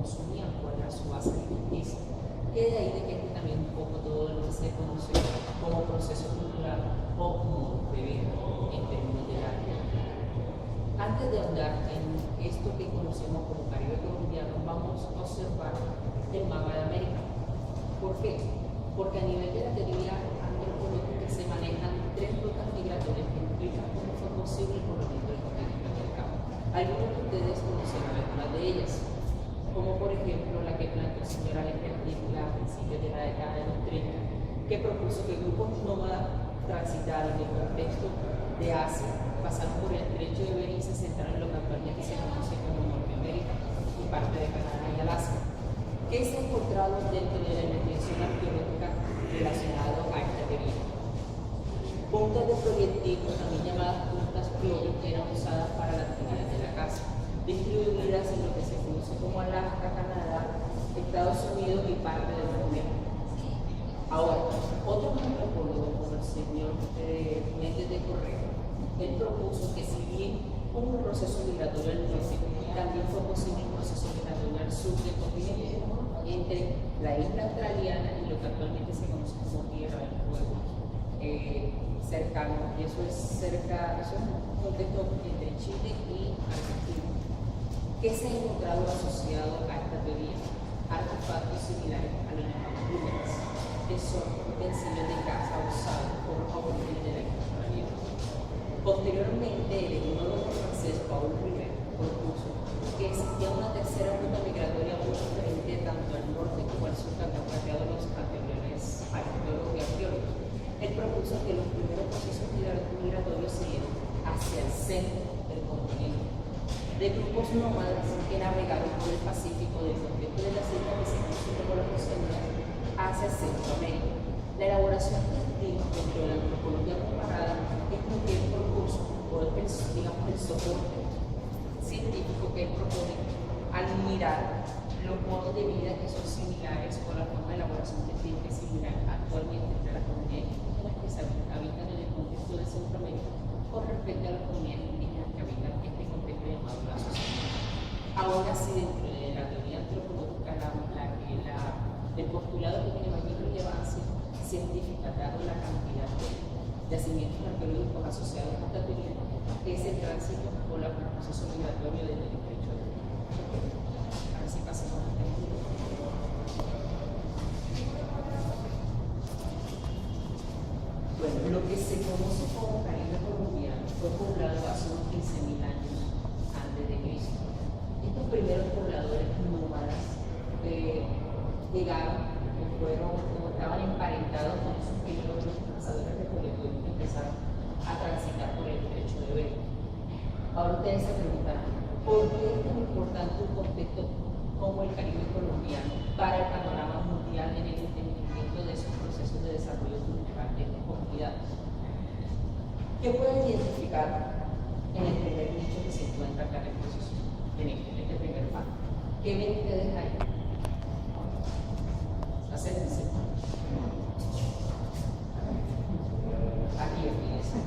consumían, cuál era su base alimenticia. Que de ahí depende también un poco todo lo que se conoce como proceso cultural o modo de vida en términos de la vida. Antes de ahondar en esto que conocemos como Caribe colombiano, vamos a observar el mapa de América. ¿Por qué? Porque a nivel de la teoría antropológica se manejan tres rutas migratorias que explican cómo fue posible el poblamiento del continente americano. Algunos de ustedes conocen algunas de ellas, como por ejemplo la que planteó el señor Alejandro a principios de la década de los 30, que propuso que grupos nómadas transitaron en el contexto de Asia, pasaron por el estrecho de Bering y se centraron en lo que actualmente se conoce como Norteamérica y parte de Canadá y Alaska. ¿Qué se ha encontrado dentro de la investigación arqueológica relacionado a esta teoría? Puntas de proyectil, también llamadas puntas Globe, eran usadas para la actividad de la caza, distribuidas en lo que se conoce como Alaska, Canadá, Estados Unidos y parte de Norteamérica. Ahora, otro antropólogo, como el señor Méndez de Correa, él propuso que si bien hubo un proceso migratorio al norte, también fue posible un proceso migratorio al sur del continente, entre la isla australiana y lo que actualmente se conoce como Tierra del Fuego cercano, y eso es un contexto entre Chile y Argentina. ¿Qué se ha encontrado asociado a esta teoría? Artefactos similares a los llamados boomerangs, que son utensilios de caza usados por aborígenes de la isla australiana. Posteriormente, el etnólogo francés Paul Rivet propuso que existía una tercera ruta migratoria muy diferente tanto al norte como al sur que han planteado los anteriores arqueólogos y arqueólogos. Él propuso que los primeros procesos migratorios se dieron hacia el centro del continente, de grupos nómadas que navegaron por el Pacífico del contexto de las islas que se conocen como la Oceanía hacia Centroamérica. La elaboración de estilos dentro de la antropología comparada es muy bien concurso por el soporte científico que él propone al mirar los modos de vida que son similares o la forma de elaboración de estilos que es similar actualmente entre las comunidades indígenas que se habitan en el contexto de Centroamérica con respecto a las comunidades indígenas que habitan en este contexto llamado la sociedad. Ahora sí, dentro de la teoría antropológica, el postulado que tiene mayor relevancia científica, dado la cantidad de yacimientos arqueológicos asociados a esta teoría, es el tránsito por el proceso migratorio desde el estrecho de Bering. A ver si pasamos a este. Bueno, lo que se conoce como Caribe colombiano fue poblado hace unos 15.000 años antes de Cristo. Estos primeros pobladores nómadas llegaron, como estaban emparentados con esos primeros cazadores recolectores que empezaron a transitar por el estrecho de Bering. Ahora ustedes se preguntarán, ¿por qué es tan importante un contexto como el Caribe colombiano para el panorama mundial en el entendimiento de esos procesos de desarrollo cultural de estas comunidades? ¿Qué pueden identificar en el primer nicho que se encuentra acá en el proceso, en este primer mapa? ¿Qué ven ustedes ahí? Acérquense. Aquí, fíjense.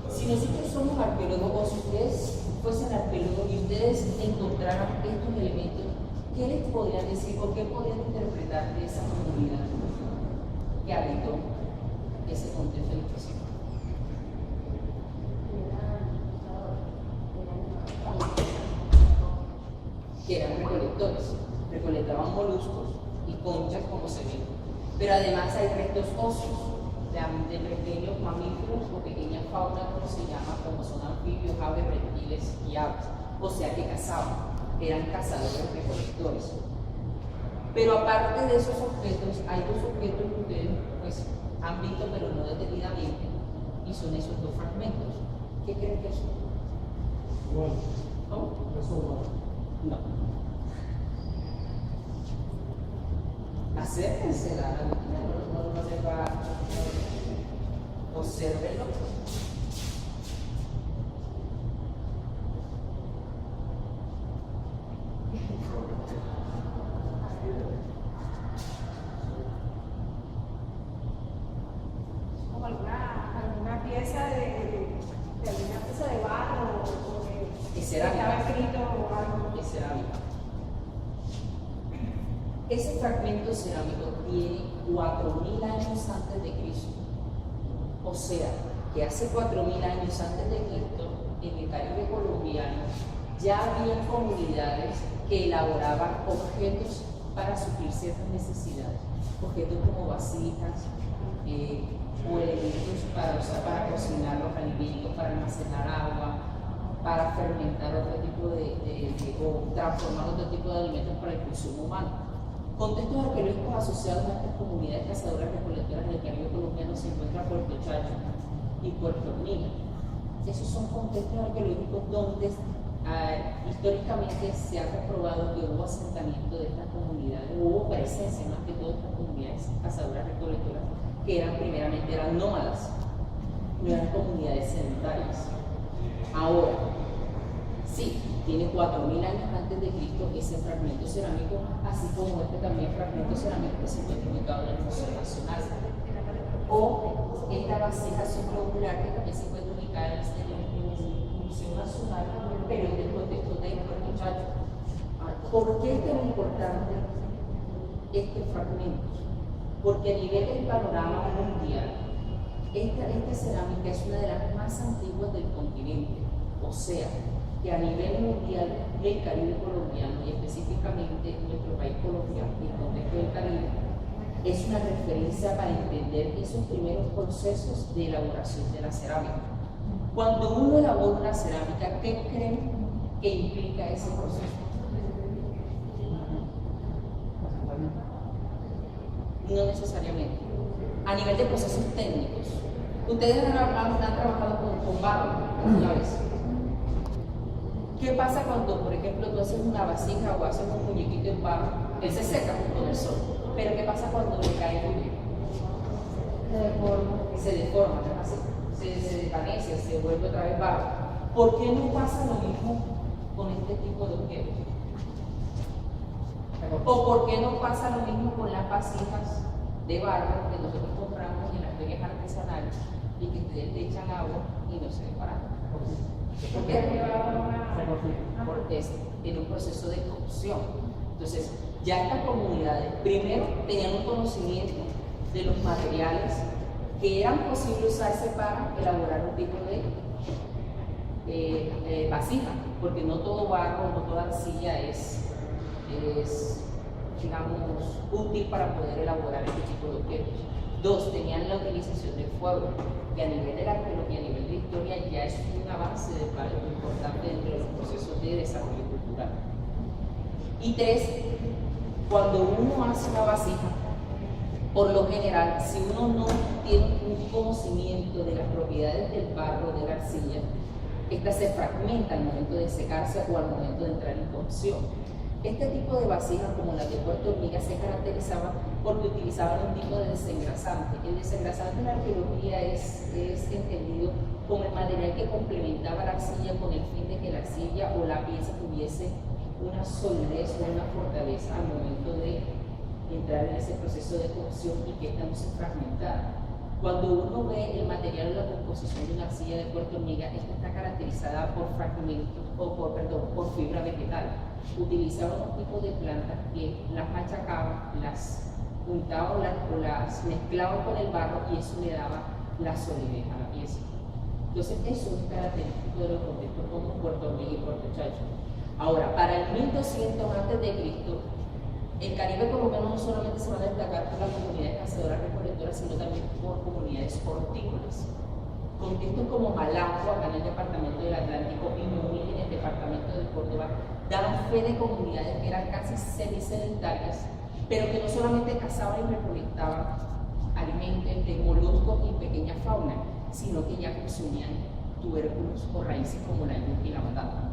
Si nosotros somos arqueólogos, o si ustedes fuesen arqueólogos y ustedes encontraran estos elementos, ¿qué les podrían decir o qué podrían interpretar de esa comunidad que habitó ese contexto del proceso? Que eran recolectores, recolectaban moluscos y conchas como se ve, pero además hay restos óseos de pequeños mamíferos o pequeñas faunas, como se llama, como son anfibios, aves, reptiles y aves, o sea que cazaban, eran cazadores recolectores. Pero aparte de esos objetos, hay dos objetos que ustedes pues, han visto, pero no detenidamente, y son esos dos fragmentos. ¿Qué creen que son? Bueno, ¿Cómo? eso no. No. Acérquense a la máquina, no se va. Obsérvenlo. fragmento cerámico tiene 4.000 años antes de Cristo. O sea, que hace 4.000 años antes de Cristo, en el Caribe colombiano, ya había comunidades que elaboraban objetos para suplir ciertas necesidades. Objetos como vasijas, o elementos para usar para cocinar los alimentos, para almacenar agua, para fermentar otro tipo o transformar otro tipo de alimentos para el consumo humano. Contextos arqueológicos asociados a estas comunidades cazadoras recolectoras del Caribe colombiano se encuentran Puerto Chacho y Puerto Hormiga. Esos son contextos arqueológicos donde históricamente se ha comprobado que hubo asentamiento de estas comunidades, hubo presencia más que todo de estas comunidades cazadoras recolectoras, que primeramente eran nómadas, no eran comunidades sedentarias. Ahora, sí, tiene 4.000 años antes de Cristo ese fragmento cerámico, así como este también fragmento cerámico que se encuentra ubicado en el Museo Nacional. O esta vasija circular que también se encuentra ubicada en el Museo Nacional, pero en el contexto de Puerto Chacho. ¿Por qué es tan importante este fragmento? Porque a nivel del panorama mundial, esta cerámica es una de las más antiguas del continente. O sea, que a nivel mundial, el Caribe colombiano, y específicamente nuestro país Colombia, y el contexto del Caribe, es una referencia para entender esos primeros procesos de elaboración de la cerámica. Cuando uno elabora una cerámica, ¿qué creen que implica ese proceso? No necesariamente. A nivel de procesos técnicos, ustedes han trabajado con barro una vez. ¿Qué pasa cuando, por ejemplo, tú haces una vasija o haces un muñequito en barro? Él se seca con el sol. Pero ¿qué pasa cuando le cae lluvia? Se deforma, se desvanece, se vuelve otra vez barro. ¿Por qué no pasa lo mismo con este tipo de objetos? ¿O por qué no pasa lo mismo con las vasijas de barro que nosotros compramos en las ferias artesanales y que ustedes le echan agua y no se desbaratan? ¿Por qué? Porque es en un proceso de cocción. Entonces, ya estas comunidades primero tenían un conocimiento de los materiales que eran posibles usarse para elaborar un tipo de vasija, porque no todo barro, no toda arcilla es digamos, útil para poder elaborar este tipo de objetos. Dos, tenían la utilización del fuego, que a nivel de la arqueología, a nivel de historia, ya es un avance de algo importante dentro de los procesos de desarrollo cultural. Y tres, cuando uno hace una vasija, por lo general, si uno no tiene un conocimiento de las propiedades del barro, de la arcilla, esta se fragmenta al momento de secarse o al momento de entrar en cocción. Este tipo de vasijas, como las de Puerto Hormiga, se caracterizaban porque utilizaban un tipo de desengrasante. El desengrasante en la arqueología es entendido como el material que complementaba la arcilla con el fin de que la arcilla o la pieza tuviese una solidez o una fortaleza al momento de entrar en ese proceso de cocción y que esta no se fragmentara. Cuando uno ve el material o la composición de una arcilla de Puerto Hormiga, esta está caracterizada por fragmentos por fibra vegetal. Utilizaban un tipo de plantas que las machacaban, las untaban o las mezclaban con el barro y eso le daba la solidez a la pieza. Entonces eso es característico de los contextos como Puerto Hormiga y Puerto Chacho. Ahora, para el 1200 a.C., el Caribe colombiano no solamente se va a destacar por las comunidades cazadoras recolectoras, sino también por comunidades hortícolas. Contextos como Malambo, acá en el departamento del Atlántico, y Ñuñoa, en el departamento de Córdoba, daban fe de comunidades que eran casi semisedentarias, pero que no solamente cazaban y recolectaban alimentos de moluscos y pequeña fauna, sino que ya consumían tubérculos o raíces como la yuca y la batata.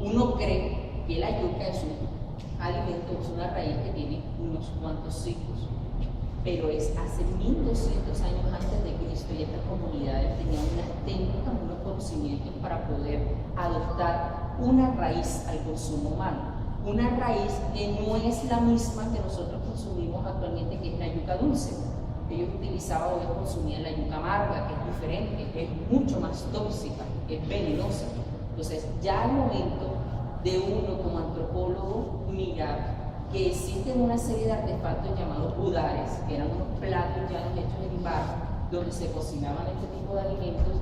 Uno cree que la yuca es un alimento, es una raíz que tiene unos cuantos siglos, pero es hace 1200 años antes de Cristo y estas comunidades tenían unas técnicas, unos conocimientos para poder adoptar una raíz al consumo humano. Una raíz que no es la misma que nosotros consumimos actualmente, que es la yuca dulce. Ellos utilizaban o ellos consumían la yuca amarga, que es diferente, que es mucho más tóxica, que es venenosa. Entonces, ya al momento de uno como antropólogo mirar que existen una serie de artefactos llamados budares, que eran unos platos llanos hechos en barro, donde se cocinaban este tipo de alimentos,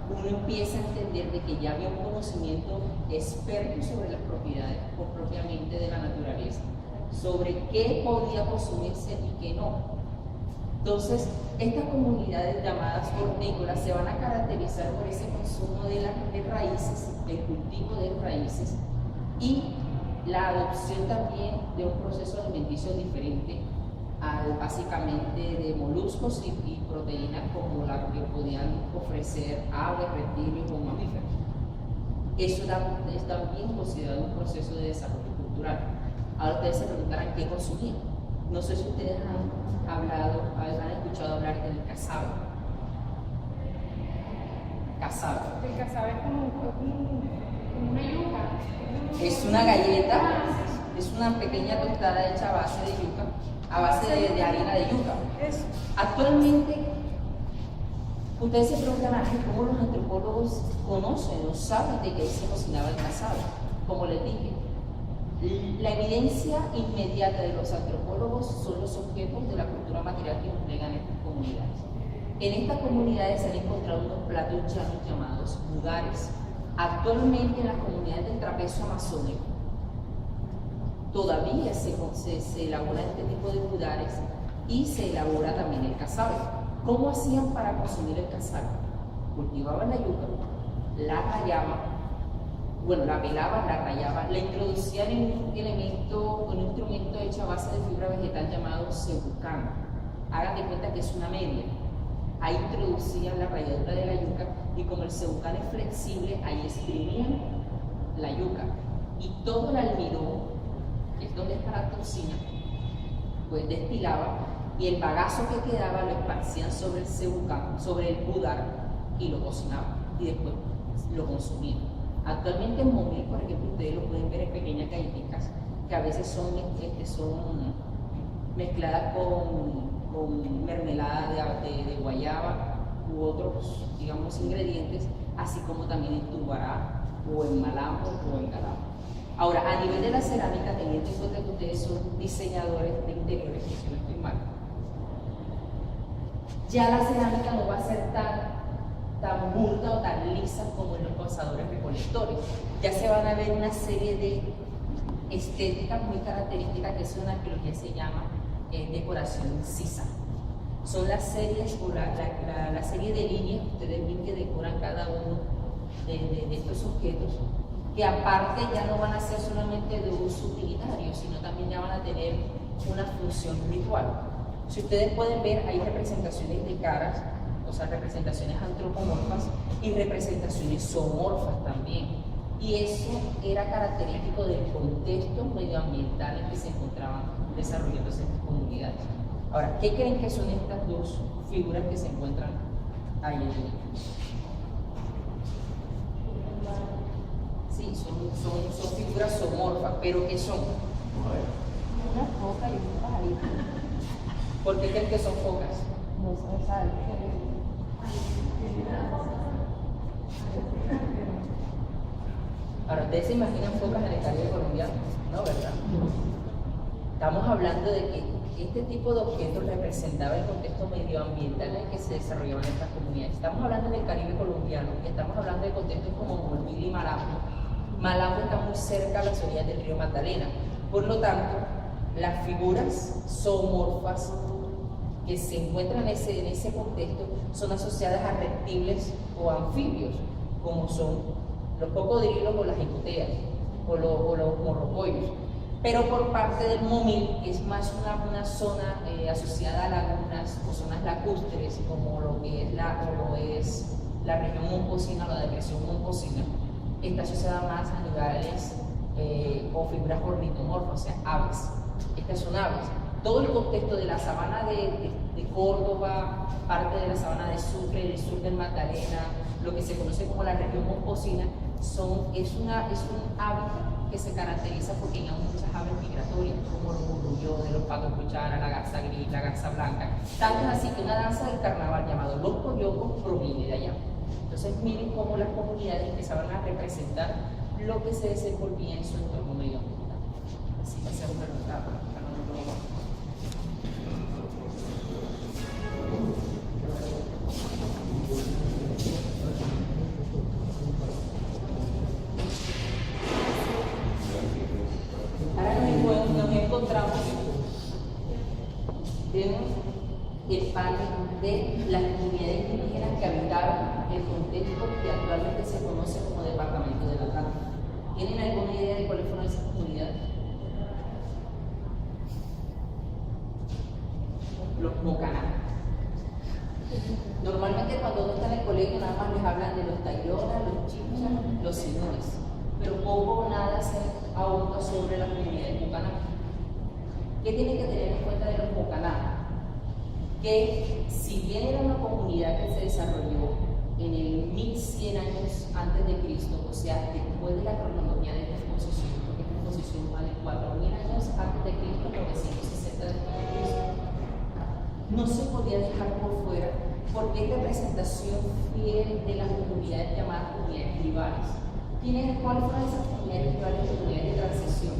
uno empieza a entender de que ya había un conocimiento experto sobre las propiedades propiamente de la naturaleza, sobre qué podía consumirse y qué no. Entonces, estas comunidades llamadas hortícolas se van a caracterizar por ese consumo de raíces, del cultivo de raíces y la adopción también de un proceso alimenticio diferente al básicamente de moluscos y proteínas como la que podían ofrecer aves, reptiles o mamíferos. Eso es también considerado un proceso de desarrollo cultural. Ahora ustedes se preguntarán qué consumían. No sé si ustedes han escuchado hablar del casabe. Casabe. El casabe es como una yuca. Es una galleta, es una pequeña tostada hecha a base de yuca, a base de harina de yuca. Eso. Actualmente, ustedes se preguntan cómo los antropólogos conocen o saben de que se cocinaba el casabe. Como les dije, la evidencia inmediata de los antropólogos son los objetos de la cultura material que nos llegan estas comunidades. En estas comunidades se han encontrado unos platos llanos llamados budares. Actualmente en las comunidades del trapezo amazónico todavía se elabora este tipo de budares y se elabora también el casabe. ¿Cómo hacían para consumir el casabe? Cultivaban la yuca, la rayaban, la pelaban, la rayaban, la introducían en un instrumento hecho a base de fibra vegetal llamado cebucán. Hagan de cuenta que es una media. Ahí introducían la ralladura de la yuca y como el cebucán es flexible, ahí exprimían la yuca y todo el almidón, que es donde está la toxina, pues destilaban y el bagazo que quedaba lo esparcían sobre el cebucán, sobre el budar y lo cocinaban y después lo consumían. Actualmente en Momil, por ejemplo, ustedes lo pueden ver en pequeñas galletitas que a veces son mezcladas con mermelada de guayaba u otros, digamos, ingredientes, así como también en tubará o en malambo o en calabo. Ahora, a nivel de la cerámica, teniendo en cuenta que ustedes son diseñadores de interiores, que si no estoy mal, ya la cerámica no va a ser tan burda o tan lisa como en los pasadores recolectores. Ya se van a ver una serie de estéticas muy características que son en arqueología se llama decoración incisa. Son las series o la serie de líneas que ustedes ven que decoran cada uno de estos objetos, que aparte ya no van a ser solamente de uso utilitario, sino también ya van a tener una función ritual. Si ustedes pueden ver, hay representaciones de caras, o sea, representaciones antropomorfas y representaciones zoomorfas también. Y eso era característico del contexto medioambiental en que se encontraban desarrollándose estas comunidades. Ahora, ¿qué creen que son estas dos figuras que se encuentran ahí en el libro? Sí, son figuras zoomorfas, pero ¿qué son? Una foca y un pajarito. ¿Por qué creen que son focas? No se sabe. Ahora, ¿ustedes se imaginan focas en el Caribe colombiano? No, ¿verdad? Estamos hablando de que este tipo de objetos representaba el contexto medioambiental en el que se desarrollaban estas comunidades. Estamos hablando del Caribe colombiano y estamos hablando de contextos como Momil y Malambo. Malambo está muy cerca a las orillas del río Magdalena. Por lo tanto, las figuras zoomorfas que se encuentran en ese contexto son asociadas a reptiles o anfibios, como son los cocodrilos o las jicoteas o los morropollos. Pero por parte del Momil, que es más una zona asociada a lagunas o zonas lacustres, como lo es la región momposina, la depresión momposina, está asociada más a animales o figuras ornitomorfas, o sea, aves. Estas son aves. Todo el contexto de la sabana de Córdoba, parte de la sabana de Sucre, del sur del Magdalena, lo que se conoce como la región momposina, es un hábitat que se caracteriza porque hay muchas aves migratorias, como los burrullones, los patos cuchara, la garza gris, la garza blanca. Tanto es así que una danza del carnaval llamado Los Coyocos proviene de allá. Entonces miren cómo las comunidades empezaban a representar lo que se desenvolvía en su entorno medioambiental. Así es. que sea un resultado. Ahora nos encontramos en el panel de las comunidades indígenas que habitaban el contexto que actualmente se conoce como Departamento del Atlántico. ¿Tienen alguna idea de cuáles fueron esas comunidades? Los Mocaná. Normalmente cuando uno está en el colegio nada más les hablan de los Tairona, los Chibchas, los Sinúes, pero poco o nada se ahonda sobre la comunidad de Mocaná. ¿Qué tienen que tener en cuenta de los Mocaná? Que si bien era una comunidad que se desarrolló en el 1100 años antes de Cristo, o sea, después de la cronología de esta exposición, porque esta exposición va de 4000 años antes de Cristo, 960 después de Cristo, no se podía dejar por fuera porque es representación fiel de las comunidades llamadas comunidades tribales. ¿Cuáles fueron esas comunidades tribales y comunidades de transición?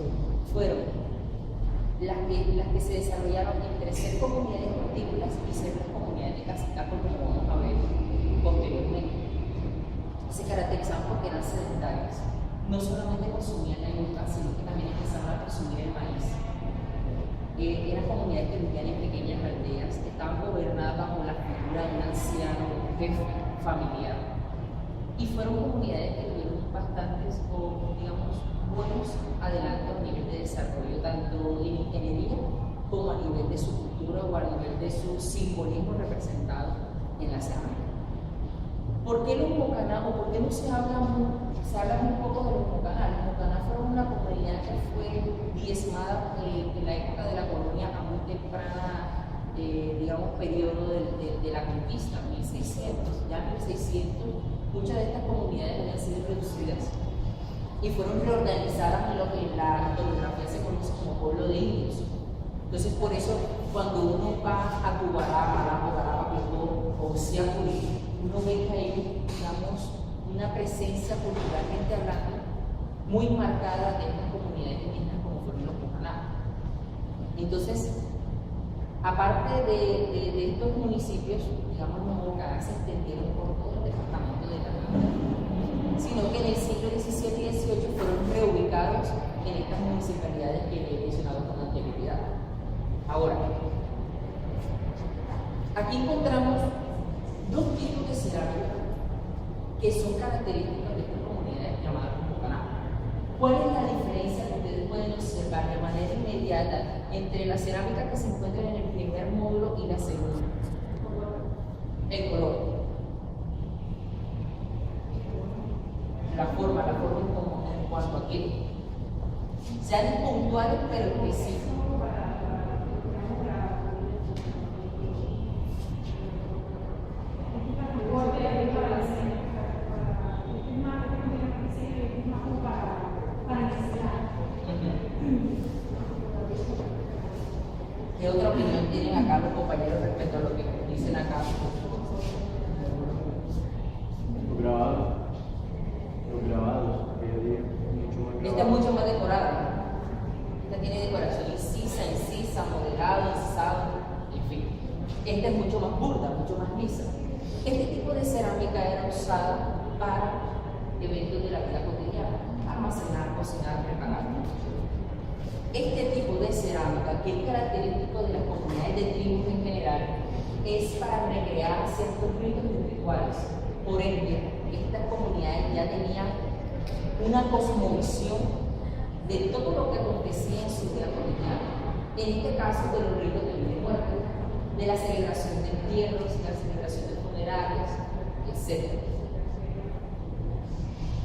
Fueron las que se desarrollaron entre ser comunidades agrícolas y ser las comunidades de cacicazgos, como vamos a ver posteriormente. Se caracterizaban porque eran sedentarias. No solamente consumían la yuca, sino que también empezaron a consumir el maíz. Eran comunidades que vivían en pequeñas aldeas, que estaban gobernadas bajo la figura de un anciano, un jefe familiar. Y fueron comunidades que tuvieron bastantes, digamos, buenos adelantos a nivel de desarrollo, tanto en ingeniería como a nivel de su cultura o a nivel de su simbolismo representado en la cerámica. ¿Por qué los Mocaná, o por qué no se habla muy poco de los Mocaná? Los Mocaná fueron una comunidad que fue diezmada en la época de la colonia a muy temprana, digamos, periodo de la conquista, 1600. Ya en 1600, muchas de estas comunidades habían sido reducidas y fueron reorganizadas en lo que en la historiografía se conoce como pueblo de indios. Entonces, por eso, cuando uno va a Tubará, Malambo, o Siacurí, uno ve que hay, digamos, una presencia culturalmente hablando muy marcada de estas comunidades indígenas como fueron los Mocaná. Entonces, aparte de estos municipios, digamos, los Mocaná se extendieron por todo el departamento de la Atlántida, sino que en el siglo XVII y XVIII fueron reubicados en estas municipalidades que he mencionado con anterioridad. Ahora, aquí encontramos dos tipos de cerámica que son características de estas comunidades llamadas Mocaná. ¿Cuál es la diferencia que ustedes pueden observar de manera inmediata entre la cerámica que se encuentra en el primer módulo y la segunda? El color. La forma en cuanto a qué. Sean puntuales pero específicos. ¿Qué otra opinión tienen acá los compañeros respecto a lo que dicen acá? Los grabados, Esta es mucho más decorada. Esta tiene decoración incisa, modelado, incisado, en fin. Esta es mucho más burda, mucho más lisa. Este tipo de cerámica era usada para eventos de la vida cotidiana, almacenar, cocinar, preparar. Este tipo de cerámica, que es característico de las comunidades de tribus en general, es para recrear ciertos ritos y rituales. Por ende, estas comunidades ya tenían una cosmovisión de todo lo que acontecía en su vida cotidiana. En este caso, de los ritos de vida y muerte, de la celebración de entierros, de la celebración de funerales, etc.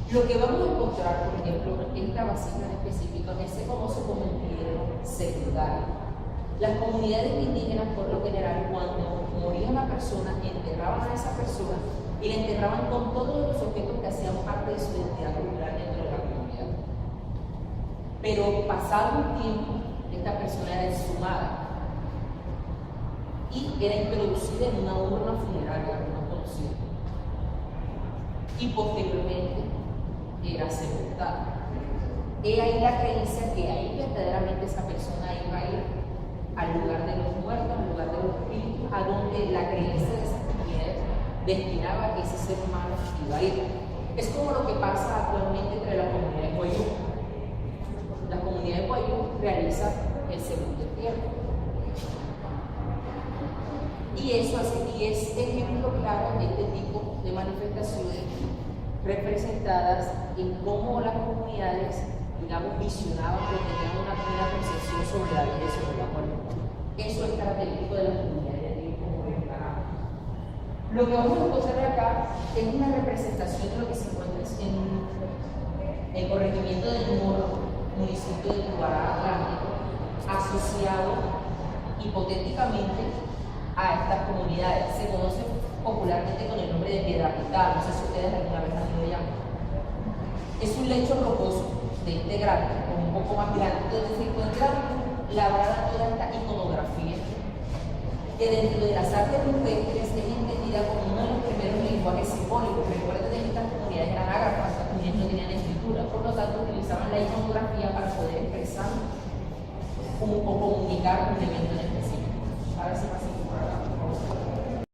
Lo que vamos a encontrar, por ejemplo, en esta vasija en específico, que se conoce como entierro secundario. Las comunidades indígenas, por lo general, cuando moría una persona, enterraban a esa persona y la enterraban con todos los objetos que hacían parte de su identidad cultural dentro de la comunidad. Pero pasado un tiempo, esta persona era exhumada y era introducida en una urna funeraria no conocida. Y posteriormente era sepultada. He ahí la creencia que ahí verdaderamente esa persona iba a ir al lugar de los muertos, al lugar de los espíritus, a donde la creencia de esas comunidades destinaba que ese ser humano iba a ir. Es como lo que pasa actualmente entre las comunidades Wayuu. Las comunidades Wayuu realizan el segundo entierro. Y es ejemplo claro de este tipo de manifestaciones representadas en cómo las comunidades, digamos, visionaban o tenían una concepción sobre la vida y sobre la muerte. Eso es característico de las comunidades de como declaramos. Lo que vamos a encontrar acá es una representación de lo que se encuentra en el corregimiento del Morro, municipio de Tubará Atlántico, asociado hipotéticamente a estas comunidades. Se conoce popularmente con el nombre de Piedra Pintada, no sé si ustedes alguna vez han ido allá. Es un lecho rocoso de este grano, o un poco más grande, donde se encuentra labrada toda esta iconografía, que dentro de las artes rupestres es entendida como uno de los primeros lenguajes simbólicos. Recuerden que estas comunidades eran ágrafas, estas comunidades no tenían escritura, por lo tanto utilizaban la iconografía para poder expresar o comunicar un evento en específico. Ahora sí,